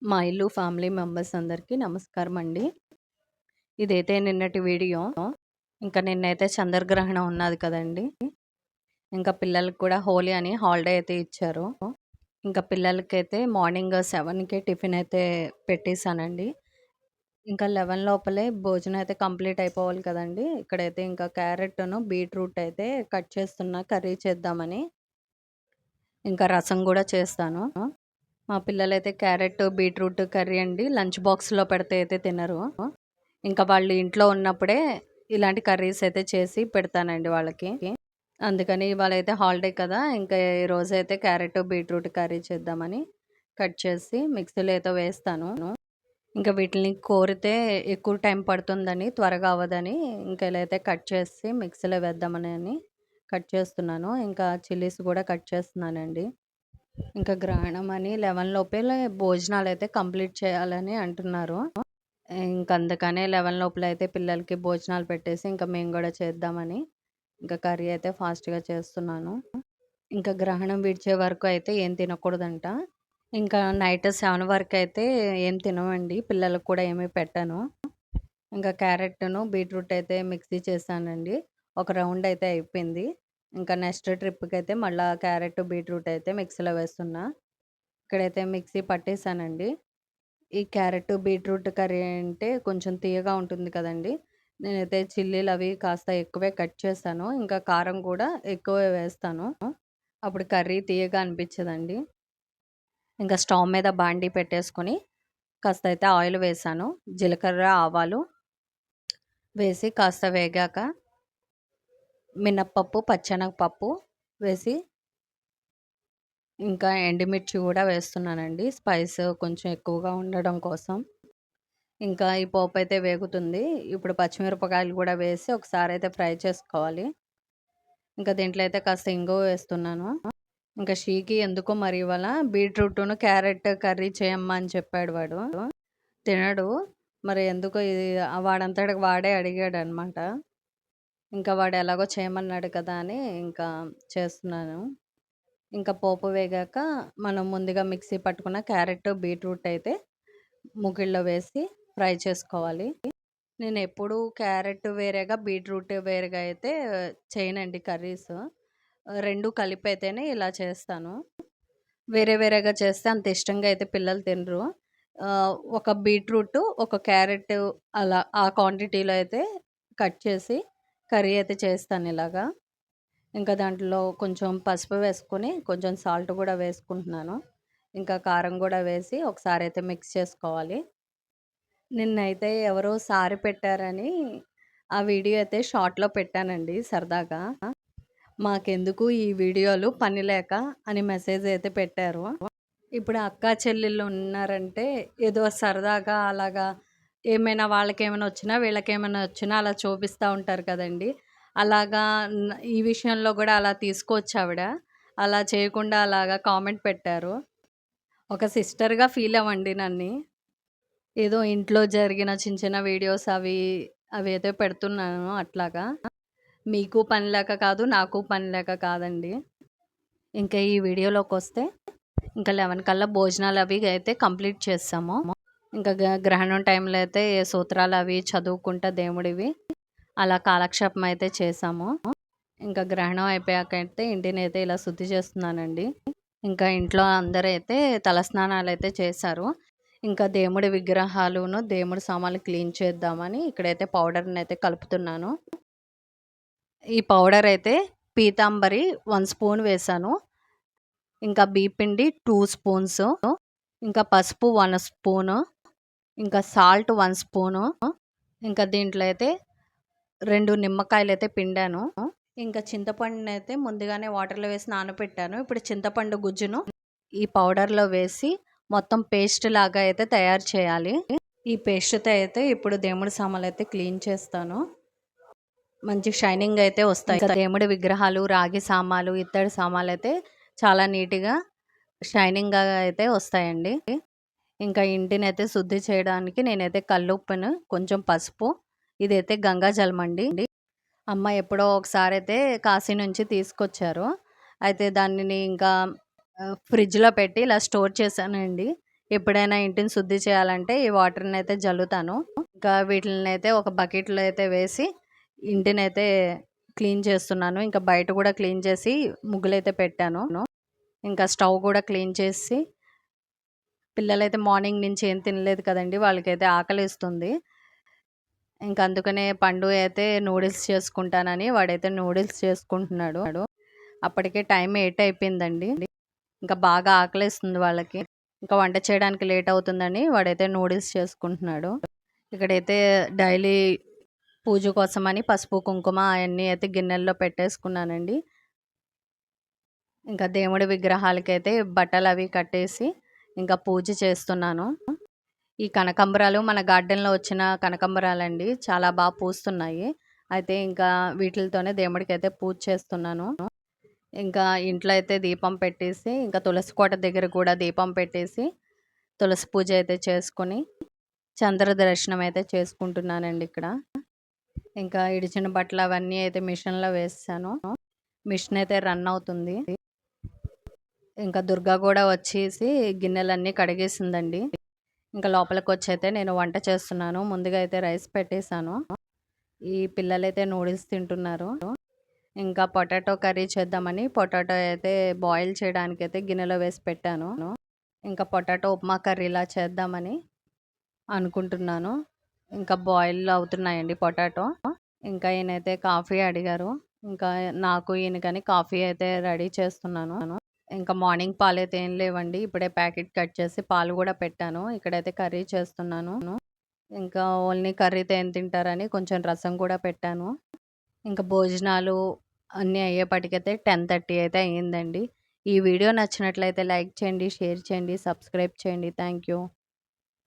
మా ఇల్లు family members అందరికీ నమస్కారం అండి. ఇదైతే నిన్నటి వీడియో. ఇంకా నిన్నైతే చంద్రగ్రహణం ఉన్నది కదండి. ఇంకా పిల్లలకి కూడా హోలీ అని హాలిడే అయితే ఇచ్చారు. ఇంకా పిల్లలకైతే మార్నింగ్ 7కే టిఫిన్ అయితే పెట్టేశానండి. ఇంకా 11 లోపలే భోజనం అయితే కంప్లీట్ అయిపోవాలి కదండి. ఇక్కడైతే ఇంకా క్యారెట్ను బీట్రూట్ అయితే కట్ చేస్తున్నా కర్రీ చేద్దామని. ఇంకా రసం కూడా చేస్తాను. మా పిల్లలైతే క్యారెట్, బీట్రూట్ కర్రీ అండి లంచ్ బాక్స్‌లో పెడితే అయితే తినరు. ఇంకా వాళ్ళు ఇంట్లో ఉన్నప్పుడే ఇలాంటి కర్రీస్ అయితే చేసి పెడతానండి వాళ్ళకి. అందుకని ఇవాళైతే హాలిడే కదా! ఇంకా ఈరోజైతే క్యారెట్, బీట్రూట్ కర్రీ చేద్దామని కట్ చేసి మిక్సీలో అయితే వేస్తాను. ఇంకా వీటిని కోరితే ఎక్కువ టైం పడుతుందని, త్వరగా అవ్వదని ఇంకా ఇలా అయితే కట్ చేసి మిక్సీలో వేద్దామని కట్ చేస్తున్నాను. ఇంకా చిల్లీస్ కూడా కట్ చేస్తున్నానండి. ఇంకా గ్రహణం అని 11 లోపలే భోజనాలైతే కంప్లీట్ చేయాలని అంటున్నారు. ఇంక అందుకనే 11 లోపల అయితే పిల్లలకి భోజనాలు పెట్టేసి ఇంకా మేము గూడా చేద్దామని ఇంకా కర్రీ అయితే ఫాస్ట్‌గా చేస్తున్నాను. ఇంకా గ్రహణం విడిచే వరకు అయితే ఏం తినకూడదంట. ఇంకా నైట్ 7 వరకైతే ఏం తినమండి. పిల్లలకి కూడా ఏమీ పెట్టను. ఇంకా క్యారెట్‌ను, బీట్రూట్ అయితే మిక్సీ చేశానండి. ఒక రౌండ్ అయితే అయిపోయింది. ఇంకా నెక్స్ట్ ట్రిప్‌కైతే మళ్ళా క్యారెట్, బీట్రూట్ అయితే మిక్సీలో వేస్తున్నా. ఇక్కడైతే మిక్సీ పట్టేసానండి. ఈ క్యారెట్, బీట్రూట్ కర్రీ అంటే కొంచెం తియ్యగా ఉంటుంది కదండీ! నేనైతే చిల్లీలవి కాస్త ఎక్కువే కట్ చేశాను. ఇంకా కారం కూడా ఎక్కువే వేస్తాను. అప్పుడు కర్రీ తియ్యగా అనిపించదండి. ఇంకా స్టవ్ మీద బాండీ పెట్టేసుకొని కాస్త అయితే ఆయిల్ వేశాను. జీలకర్ర, ఆవాలు వేసి కాస్త వేగాక మినప్పప్పు, పచ్చెనగపప్పు వేసి ఇంకా ఎండుమిర్చి కూడా వేస్తున్నానండి. స్పైస్ కొంచెం ఎక్కువగా ఉండడం కోసం. ఇంకా ఈ పోపైతే వేగుతుంది. ఇప్పుడు పచ్చిమిరపకాయలు కూడా వేసి ఒకసారైతే ఫ్రై చేసుకోవాలి. ఇంకా దీంట్లో అయితే కాస్త ఇంగువ వేస్తున్నాను. ఇంకా షీకి ఎందుకో మరి ఇవాళ బీట్రూట్‌ను, క్యారెట్ కర్రీ చేయమ్మా అని చెప్పాడు వాడు. తినడు. మరి ఎందుకో ఇది వాడంతటకి వాడే అడిగాడనమాట. ఇంకా వాడు ఎలాగో చేయమన్నాడు కదా అని ఇంకా చేస్తున్నాను. ఇంకా పోపు వేగాక మనం ముందుగా మిక్సీ పట్టుకున్న క్యారెట్, బీట్రూట్ అయితే ముగిళ్ళలో వేసి ఫ్రై చేసుకోవాలి. నేనెప్పుడూ క్యారెట్ వేరేగా, బీట్రూట్ వేరేగా అయితే చేయనండి కర్రీస్. 2 కలిపైతేనే ఇలా చేస్తాను. వేరే వేరేగా చేస్తే అంత ఇష్టంగా అయితే పిల్లలు తినరు. ఒక బీట్రూటు, ఒక క్యారెట్ అలా ఆ క్వాంటిటీలో అయితే కట్ చేసి కర్రీ అయితే చేస్తానిలాగా. ఇంకా దాంట్లో కొంచెం పసుపు వేసుకొని, కొంచెం సాల్ట్ గూడా వేసుకుంటున్నాను. ఇంకా కారం గూడా వేసి ఒకసారైతే మిక్స్ చేసుకోవాలి. నిన్నైతే ఎవరో సారీ పెట్టారని ఆ వీడియో అయితే షార్ట్‌లో పెట్టానండి సరదాగా. మాకెందుకు ఈ వీడియోలు పని లేక అని మెసేజ్ అయితే పెట్టారు. ఇప్పుడు అక్కా చెల్లెళ్ళు ఉన్నారంటే ఏదో సరదాగా అలాగా ఏమైనా వాళ్ళకేమైనా వచ్చినా, వీళ్ళకేమైనా వచ్చినా అలా చూపిస్తా ఉంటారు కదండీ! అలాగా ఈ విషయంలో గూడా అలా తీసుకోవచ్చావిడ. అలా చేయకుండా అలాగా కామెంట్ పెట్టారు. ఒక సిస్టర్‌గా ఫీల్ అవ్వండి నన్ని. ఏదో ఇంట్లో జరిగిన చిన్న చిన్న వీడియోస్ అవి అయితే పెడుతున్నాను అట్లాగా. మీకు పని లేక కాదు, నాకు పని లేక కాదండి. ఇంకా ఈ వీడియోలోకొస్తే ఇంకా 11 కల్లా భోజనాలవి అయితే కంప్లీట్ చేసాము. ఇంకా గ్రహణం టైంలో అయితే ఏ సూత్రాలవి చదువుకుంటా దేవుడివి అలా కాలక్షేపం అయితే చేశాము. ఇంకా గ్రహణం అయిపోయాకైతే ఇంటినైతే ఇలా శుద్ధి చేస్తున్నానండి. ఇంకా ఇంట్లో అందరైతే తలస్నానాలైతే చేశారు. ఇంకా దేవుడి విగ్రహాలును, దేవుడి సామాన్లు క్లీన్ చేద్దామని ఇక్కడైతే పౌడర్‌నైతే కలుపుతున్నాను. ఈ పౌడర్ అయితే పీతాంబరి 1 స్పూన్ వేశాను. ఇంకా బియ్యపిండి 2 స్పూన్స్, ఇంకా పసుపు 1 స్పూను, ఇంకా సాల్ట్ 1 స్పూను, ఇంకా దీంట్లో అయితే 2 నిమ్మకాయలైతే పిండాను. ఇంకా చింతపండునైతే ముందుగానే వాటర్‌లో వేసి నానబెట్టాను. ఇప్పుడు చింతపండు గుజ్జును ఈ పౌడర్‌లో వేసి మొత్తం పేస్ట్ లాగా అయితే తయారు చేయాలి. ఈ పేస్ట్‌తో అయితే ఇప్పుడు దేవుడి సామాన్లయితే క్లీన్ చేస్తాను. మంచి షైనింగ్ అయితే వస్తాయి. ఇంకా దేవుడి విగ్రహాలు, రాగి సామాలు, ఇత్తడి సామాలైతే చాలా నీట్‌గా షైనింగ్‌గా అయితే వస్తాయండి. ఇంకా ఇంటినైతే శుద్ధి చేయడానికి నేనైతే కల్లుప్పును, కొంచెం పసుపు, ఇదైతే గంగా జలమండి. అమ్మ ఎప్పుడో ఒకసారైతే కాశీ నుంచి తీసుకొచ్చారు. అయితే దానిని ఇంకా ఫ్రిడ్జ్‌లో పెట్టి ఇలా స్టోర్ చేశానండి. ఎప్పుడైనా ఇంటిని శుద్ధి చేయాలంటే ఈ వాటర్‌ని అయితే జల్లుతాను. ఇంకా వీటిలనైతే ఒక బకెట్‌లో అయితే వేసి ఇంటినైతే క్లీన్ చేస్తున్నాను. ఇంకా బయట కూడా క్లీన్ చేసి ముగ్గులైతే పెట్టాను. ఇంకా స్టవ్ కూడా క్లీన్ చేసి పిల్లలైతే మార్నింగ్ నుంచి ఏం తినలేదు కదండీ! వాళ్ళకైతే ఆకలేస్తుంది. ఇంక అందుకనే పండు అయితే నూడిల్స్ చేసుకుంటానని వాడైతే నూడిల్స్ చేసుకుంటున్నాడు. అప్పటికే టైం 8 అయిపోయిందండి. ఇంకా బాగా ఆకలేస్తుంది వాళ్ళకి. ఇంకా వంట చేయడానికి లేట్ అవుతుందని వాడైతే నూడిల్స్ చేసుకుంటున్నాడు. ఇక్కడైతే డైలీ పూజ కోసమని పసుపు, కుంకుమ అయన్నీ అయితే గిన్నెల్లో పెట్టేసుకున్నానండి. ఇంకా దేవుడి విగ్రహాలకైతే బట్టలవి కట్టేసి ఇంకా పూజ చేస్తున్నాను. ఈ కనకంబరాలు మన గార్డెన్‌లో వచ్చిన కనకంబరాలండి. చాలా పూస్తున్నాయి. అయితే ఇంకా వీటిలతోనే దేవుడికైతే పూజ చేస్తున్నాను. ఇంకా ఇంట్లో అయితే దీపం పెట్టేసి, ఇంకా తులసి కోట దగ్గర కూడా దీపం పెట్టేసి, తులసి పూజ అయితే చేసుకొని, చంద్ర దర్శనం అయితే చేసుకుంటున్నానండి ఇక్కడ. ఇంకా ఇడిచిన బట్టలు అవన్నీ అయితే మిషన్‌లో వేసేసాను. మిషన్ అయితే రన్ అవుతుంది. ఇంకా దుర్గా కూడా వచ్చేసి గిన్నెలన్నీ కడిగేసిందండి. ఇంకా లోపలికొచ్చైతే నేను వంట చేస్తున్నాను. ముందుగా అయితే రైస్ పెట్టేసాను. ఈ పిల్లలైతే నూడిల్స్ తింటున్నారు. ఇంకా పొటాటో కర్రీ చేద్దామని పొటాటో అయితే బాయిల్ చేయడానికైతే గిన్నెలో వేసి పెట్టాను. ఇంకా పొటాటో ఉప్మా కర్రీలా చేద్దామని అనుకుంటున్నాను. ఇంకా బాయిల్ అవుతున్నాయండి పొటాటో. ఇంకా ఈయనైతే కాఫీ అడిగారు. ఇంకా నాకు ఈయనకని కాఫీ అయితే రెడీ చేస్తున్నాను. ఇంకా మార్నింగ్ పాలైతే ఏం లేవండి. ఇప్పుడే ప్యాకెట్ కట్ చేసి పాలు గూడా పెట్టాను. ఇక్కడైతే కర్రీ చేస్తున్నాను. ఇంకా ఓన్లీ కర్రీతో ఏం తింటారని కొంచెం రసం కూడా పెట్టాను. ఇంకా భోజనాలు అన్నీ అయ్యేపాటికైతే 10:30 అయితే అయ్యిందండి. ఈ వీడియో నచ్చినట్లయితే లైక్ చేయండి, షేర్ చేయండి, సబ్స్క్రైబ్ చేయండి. Thank you.